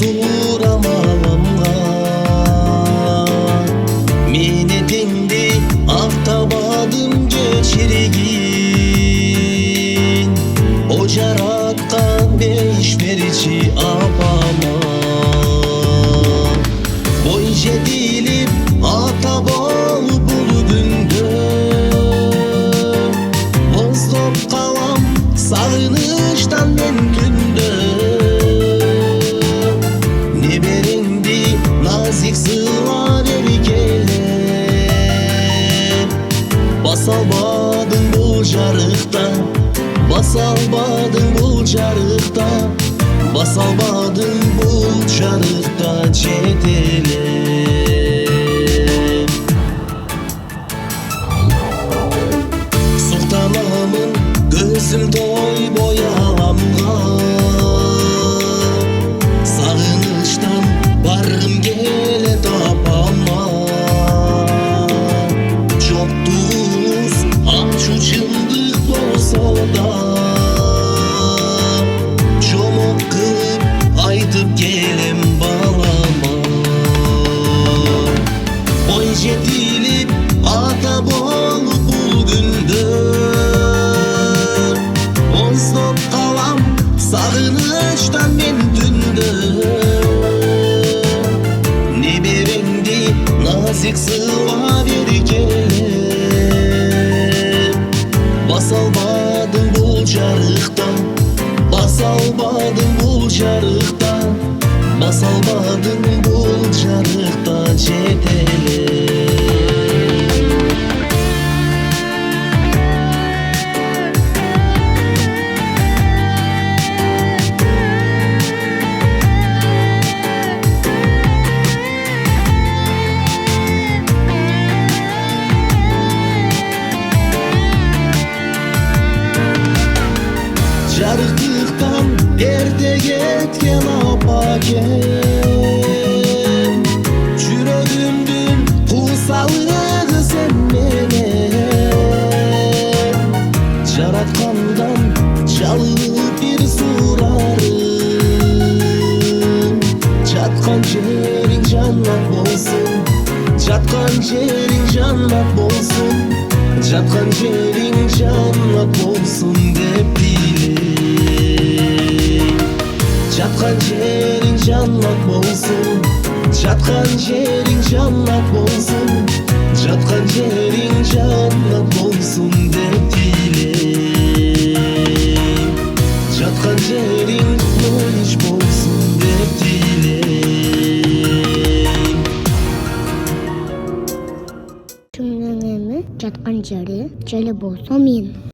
duramam. Meni tengdi aftabadım geçirgin, o jaratkan beşmerici apama. Boy jedilip ata bol bulgunda, bozdop kalam sağınıştan men tünde. Ne berindi nazik sıla berkele, basalmadın bu jarıkta, basalmadın bu jarıkta, basalmadın bu jarıkta cetele. Sultanamın gözüm toy boyalamga, sağınıştan bargım gele tapama. Çok tuz aşu çındık bolsa da, çomok kılıp aytıp gelem balama. Boy jetilip ata bol bulgunda, bozdop kalam sağınıştan men tünde. Ne berendi nazik sıva berkele, basalmadın bu jarıkta, basalmadın bu jarıkta, basalmadın bu jarıkta cetele. Jarıklıktan erte getken apaken, жүрөгүмдүн куусалыгы sen менен. Жараткандан жалынып bir сурарым, жаткан жериң жаннат болсун, жаткан жериң жаннат болсун, жаткан жериң жаннат болсун деп dileyim. Жаткан жериң жаннат болсун, жаткан жериң жаннат болсун, жаткан жериң жаннат болсун деп dileyim. Жаткан жериң тыныч болсун деп dileyim. Tümlüğümü жаткан жери болсо мен.